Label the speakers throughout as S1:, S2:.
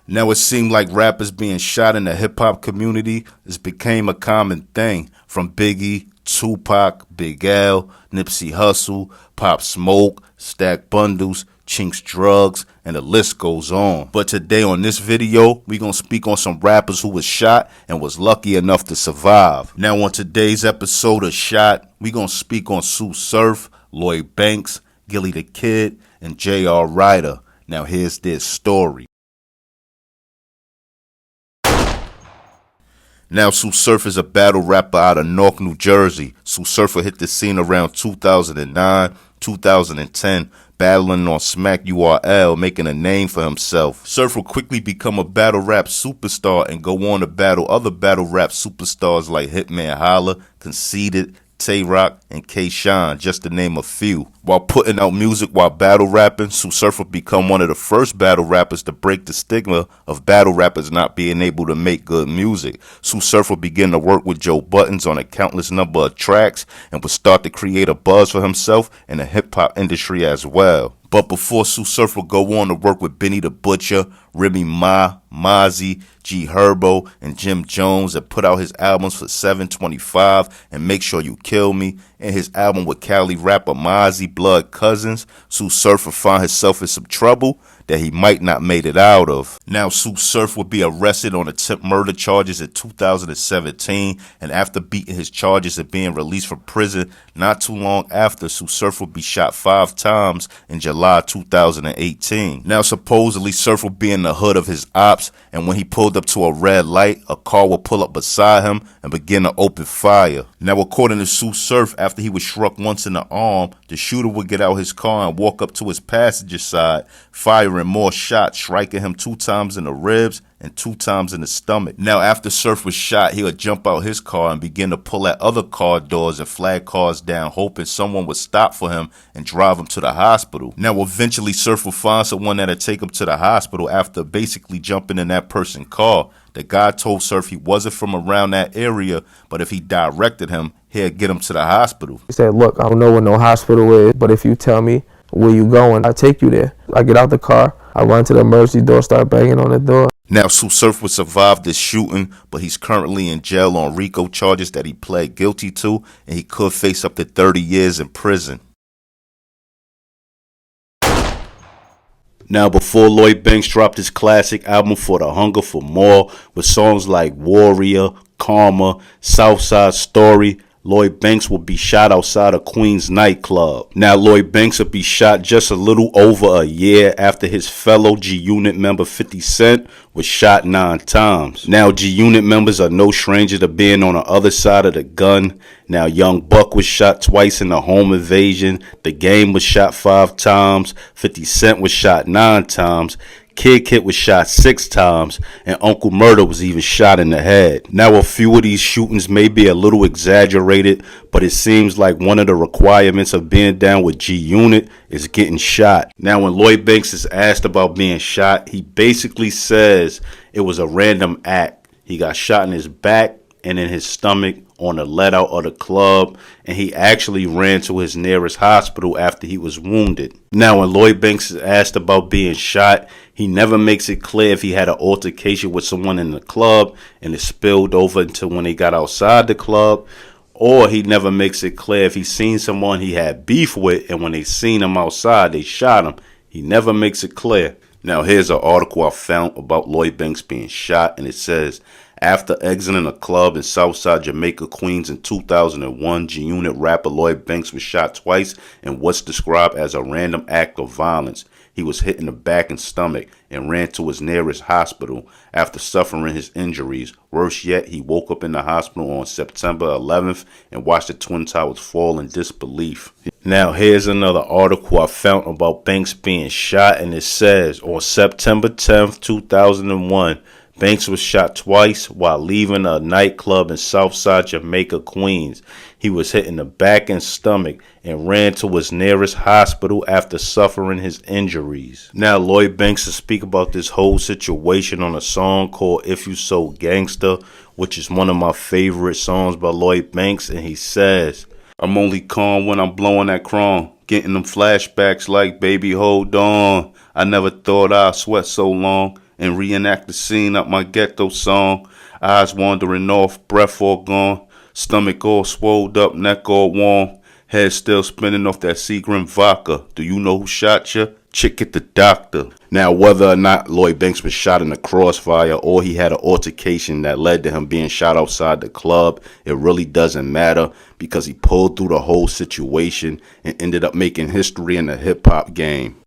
S1: Now it seemed like rappers being shot in the hip-hop community has became a common thing, from Biggie, Tupac, Big L, Nipsey Hussle, Pop Smoke, Stack Bundles, Chinks Drugs, and the list goes on. But today on this video, we gonna speak on some rappers who was shot and was lucky enough to survive. Now on today's episode of Shot, we gonna speak on Suge Surf, Lloyd Banks, Gillie the Kid, and J.R. Ryder. Now here's their story. Now, Suge Surf is a battle rapper out of Newark, New Jersey. Suge Surf hit the scene around 2009, 2010, battling on Smack URL, making a name for himself. Surf will quickly become a battle rap superstar and go on to battle other battle rap superstars like Hitman Holla, Conceited, Tay Rock, and K-Shine, just to name a few. While putting out music while battle rapping, Suge Surf would become one of the first battle rappers to break the stigma of battle rappers not being able to make good music. Suge Surf would begin to work with Joe Buttons on a countless number of tracks and would start to create a buzz for himself in the hip-hop industry as well. But before Suge Surf would go on to work with Benny the Butcher, Remy Ma, Mozzie, G-Herbo, and Jim Jones, and put out his albums for 725 and Make Sure You Kill Me, and his album with Cali rapper Mozzie Blood Cousins, Suge Surf would find himself in some trouble that he might not made it out of. Now Suge Surf would be arrested on attempt murder charges in 2017, and after beating his charges and being released from prison not too long after, Suge Surf would be shot 5 times in July 2018. Now supposedly Surf would be in the hood of his ops, and when he pulled up to a red light, a car would pull up beside him and begin to open fire. Now according to Suge Surf, after he was struck once in the arm, the shooter would get out his car and walk up to his passenger side, firing more shots, striking him 2 times in the ribs and 2 times in the stomach. Now after Surf was shot, he would jump out his car and begin to pull at other car doors and flag cars down, hoping someone would stop for him and drive him to the hospital. Now eventually Surf would find someone that'd take him to the hospital after basically jumping in that person's car. The guy told Surf he wasn't from around that area, but if he directed him, he'd get him to the hospital.
S2: He said, look, I don't know where no hospital is, but if you tell me where you going, I'll take you there. I get out the car, I run to the emergency door, start banging on the door.
S1: Now, Suge Surf would survive this shooting, but he's currently in jail on RICO charges that he pled guilty to, and he could face up to 30 years in prison. Now, before Lloyd Banks dropped his classic album For the Hunger for More, with songs like Warrior, Karma, Southside Story, Lloyd Banks will be shot outside a Queens nightclub. Now, Lloyd Banks will be shot just a little over a year after his fellow G-Unit member 50 Cent was shot 9 times. Now, G-Unit members are no stranger to being on the other side of the gun. Now, Young Buck was shot twice in the home invasion. The Game was shot 5 times. 50 Cent was shot 9 times. Kid was shot 6 times, and Uncle Murder was even shot in the head. Now, a few of these shootings may be a little exaggerated, but it seems like one of the requirements of being down with G-Unit is getting shot. Now, when Lloyd Banks is asked about being shot, he basically says it was a random act. He got shot in his back and in his stomach on the let out of the club, and he actually ran to his nearest hospital after he was wounded. Now, when Lloyd Banks is asked about being shot, he never makes it clear if he had an altercation with someone in the club and it spilled over until when they got outside the club, or he never makes it clear if he seen someone he had beef with and when they seen him outside, they shot him. He never makes it clear. Now, here's an article I found about Lloyd Banks being shot, and it says, after exiting a club in Southside Jamaica, Queens in 2001, G-Unit rapper Lloyd Banks was shot twice in what's described as a random act of violence. He was hit in the back and stomach and ran to his nearest hospital after suffering his injuries. Worse yet, he woke up in the hospital on September 11th and watched the Twin Towers fall in disbelief. Now, here's another article I found about Banks being shot, and it says, on September 10th, 2001, Banks was shot twice while leaving a nightclub in Southside Jamaica, Queens. He was hit in the back and stomach and ran to his nearest hospital after suffering his injuries. Now, Lloyd Banks will speak about this whole situation on a song called If You So Gangsta, which is one of my favorite songs by Lloyd Banks, and he says, I'm only calm when I'm blowing that chrome, getting them flashbacks like, baby, hold on. I never thought I'd sweat so long and reenact the scene up my ghetto song. Eyes wandering off, breath all gone, stomach all swolled up, neck all warm, head still spinning off that Seagram vodka. Do you know who shot ya? Chick at the doctor. Now, whether or not Lloyd Banks was shot in the crossfire or he had an altercation that led to him being shot outside the club, it really doesn't matter because he pulled through the whole situation and ended up making history in the hip-hop game.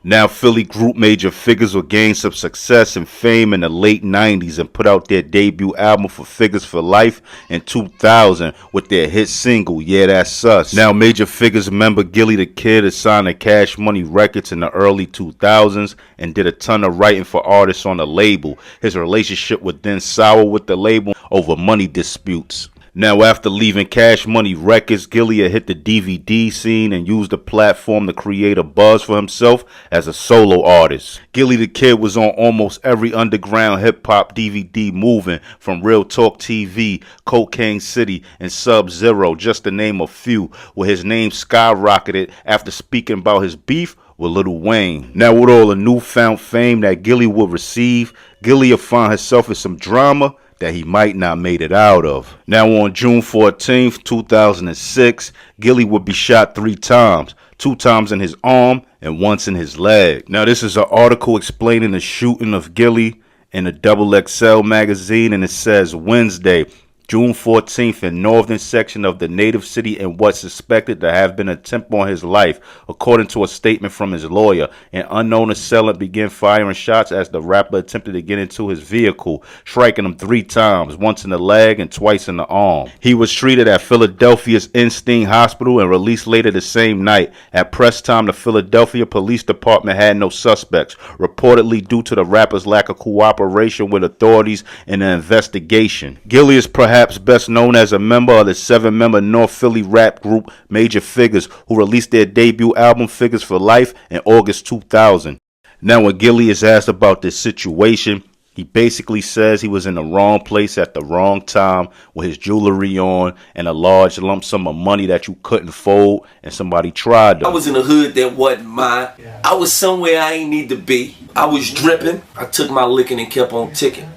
S1: Now, Philly group Major Figures will gain some success and fame in the late 90s and put out their debut album for Figures for Life in 2000 with their hit single, Yeah That's Us. Now, Major Figures member Gillie the Kid is signed to Cash Money Records in the early 2000s and did a ton of writing for artists on the label. His relationship would then sour with the label over money disputes. Now, after leaving Cash Money Records, Gillie hit the DVD scene and used the platform to create a buzz for himself as a solo artist. Gillie the Kid was on almost every underground hip-hop DVD moving, from Real Talk TV, Cocaine City, and Sub-Zero, just to name a few, where his name skyrocketed after speaking about his beef with Lil Wayne. Now, with all the newfound fame that Gillie will receive, Gillie will find herself in some drama that he might not made it out of. Now, on June 14th, 2006, Gillie would be shot 3 times, 2 times in his arm and once in his leg. Now, this is an article explaining the shooting of Gillie in the XXL magazine, and it says Wednesday, June 14th, in northern section of the native city in what's suspected to have been an attempt on his life. According to a statement from his lawyer, an unknown assailant began firing shots as the rapper attempted to get into his vehicle, striking him 3 times, once in the leg and twice in the arm. He was treated at Philadelphia's Instinct Hospital and released later the same night. At press time, the Philadelphia Police Department had no suspects, reportedly due to the rapper's lack of cooperation with authorities in the investigation. Gillie is perhaps best known as a member of the 7-member North Philly rap group Major Figures, who released their debut album Figures for Life in August 2000. Now, when Gillie is asked about this situation, he basically says he was in the wrong place at the wrong time with his jewelry on and a large lump sum of money that you couldn't fold, and somebody tried to.
S3: I was in a hood that wasn't mine. I was somewhere I ain't need to be. I was dripping. I took my licking and kept on ticking.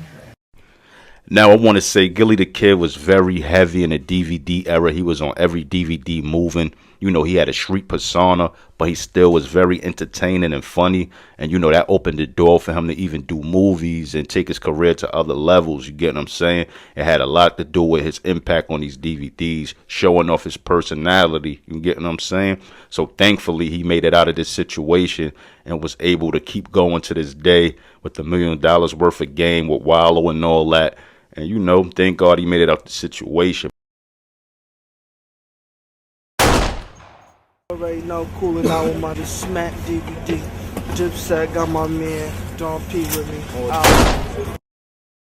S1: Now, I want to say Gillie the Kid was very heavy in the DVD era. He was on every DVD moving. You know, he had a street persona, but he still was very entertaining and funny. And, you know, that opened the door for him to even do movies and take his career to other levels. You get what I'm saying? It had a lot to do with his impact on these DVDs, showing off his personality. You get what I'm saying? So, thankfully, he made it out of this situation and was able to keep going to this day with $1 million worth of game with Wallow and all that. And, you know, thank God he made it out the situation.
S4: Already know, cooling out with my smack DVD. Dipset got my man Don P with me.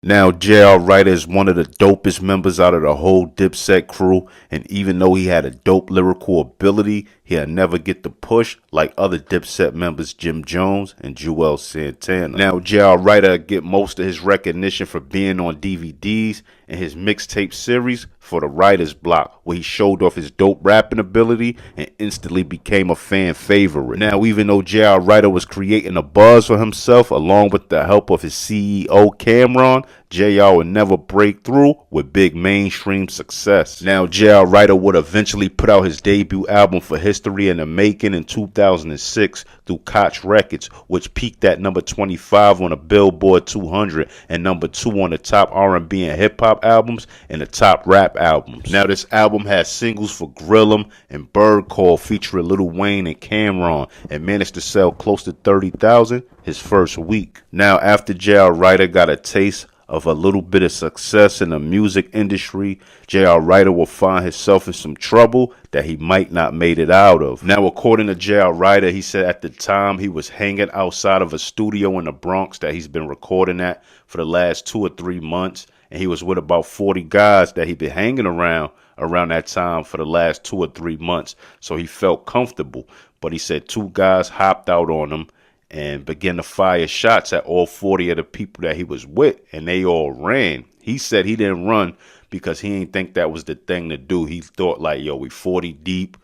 S1: Now, JR Writer is one of the dopest members out of the whole Dipset crew, and even though he had a dope lyrical ability, he'll never get the push like other Dipset members Jim Jones and Juelz Santana. Now, JR Writer get most of his recognition for being on DVDs and his mixtape series for the Writer's Block, where he showed off his dope rapping ability and instantly became a fan favorite. Now, even though JR Writer was creating a buzz for himself along with the help of his CEO Cameron, JR would never break through with big mainstream success. Now, JR Writer would eventually put out his debut album for History in the Making in 2006 through Koch Records, which peaked at number 25 on the Billboard 200 and number 2 on the top R&B and hip-hop albums and the top rap albums. Now, this album has singles for Grill'em and Bird Call featuring Lil Wayne and Cameron and managed to sell close to 30,000 his first week. Now, after JR Writer got a taste of a little bit of success in the music industry, JR Writer will find himself in some trouble that he might not made it out of. Now, according to JR Writer, he said at the time he was hanging outside of a studio in the Bronx that he's been recording at for the last 2 or 3 months, and he was with about 40 guys that he'd been hanging around that time for the last 2 or 3 months, so he felt comfortable. But he said 2 guys hopped out on him and began to fire shots at all 40 of the people that he was with, and they all ran. He said he didn't run because he didn't think that was the thing to do. He thought like, yo, we 40 deep,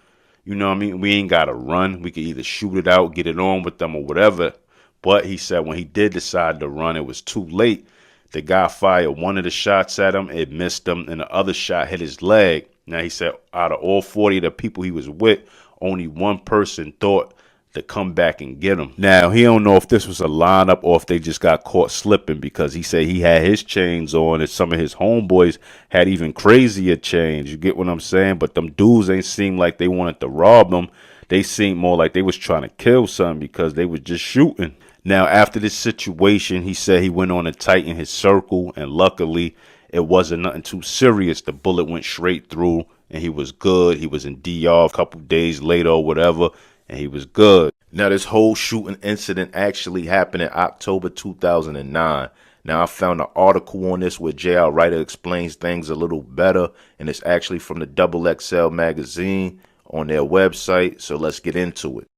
S1: You know what I mean? We ain't got to run. We could either shoot it out, get it on with them or whatever. But he said when he did decide to run, it was too late. The guy fired one of the shots at him. It missed him, and the other shot hit his leg. Now, he said out of all 40 of the people he was with, only one person thought to come back and get him. Now, he don't know if this was a lineup or if they just got caught slipping, because he said he had his chains on and some of his homeboys had even crazier chains. You get what I'm saying? But them dudes ain't seem like they wanted to rob them. They seemed more like they was trying to kill something because they was just shooting. Now, after this situation, he said he went on to tighten his circle, and luckily it wasn't nothing too serious. The bullet went straight through and he was good. He was in DR a couple days later or whatever, and he was good. Now, this whole shooting incident actually happened in October 2009. Now, I found an article on this where JR Writer explains things a little better, and it's actually from the XXL magazine on their website, so let's get into it.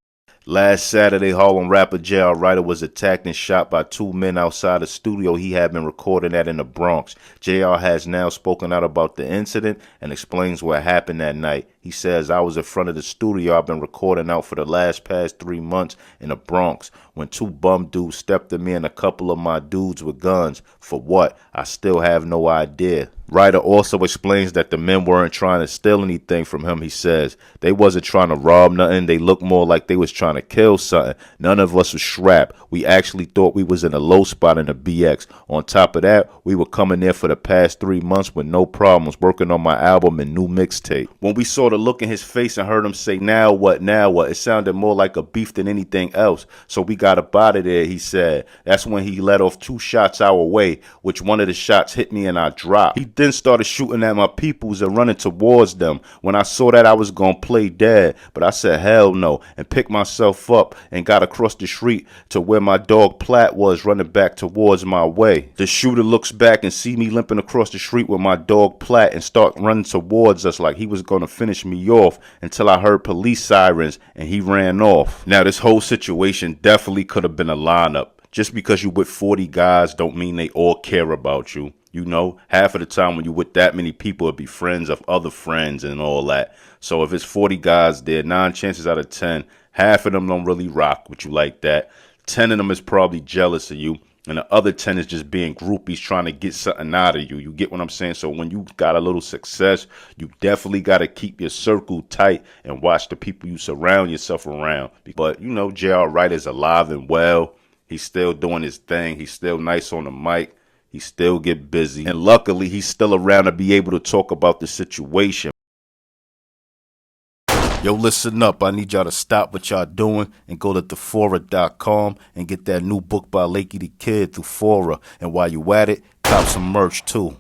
S1: Last Saturday, Harlem rapper JR Writer was attacked and shot by two men outside a studio he had been recording at in the Bronx. JR has now spoken out about the incident and explains what happened that night. He says, "I was in front of the studio I've been recording out for the past 3 months in the Bronx when two bum dudes stepped at me and a couple of my dudes with guns. For what? I still have no idea." Ryder also explains that the men weren't trying to steal anything from him. He says they wasn't trying to rob nothing. They looked more like they was trying to kill something. None of us was strapped. We actually thought we was in a low spot in the BX. On top of that, we were coming there for the past 3 months with no problems, working on my album and new mixtape. When we saw the look in his face and heard him say, "Now what, now what?" it sounded more like a beef than anything else. So we got up out of there, he said. That's when he let off 2 shots our way, which one of the shots hit me and I dropped. He then started shooting at my peoples and running towards them. When I saw that, I was going to play dead, but I said hell no and picked myself up and got across the street to where my dog Platt was running back towards my way. The shooter looks back and see me limping across the street with my dog Platt and start running towards us like he was going to finish me off until I heard police sirens and he ran off. Now, this whole situation definitely could have been a lineup. Just because you with 40 guys don't mean they all care about you. You know, half of the time when you with that many people, it'll be friends of other friends and all that. So if it's 40 guys there, 9 chances out of 10, half of them don't really rock with you like that. 10 of them is probably jealous of you. And the other 10 is just being groupies trying to get something out of you. You get what I'm saying? So when you got a little success, you definitely got to keep your circle tight and watch the people you surround yourself around. But, you know, JR Writer is alive and well. He's still doing his thing. He's still nice on the mic. He still get busy. And luckily, he's still around to be able to talk about the situation. Yo, listen up. I need y'all to stop what y'all doing and go to thefora.com and get that new book by Lakey the Kid through Fora. And while you at it, cop some merch too.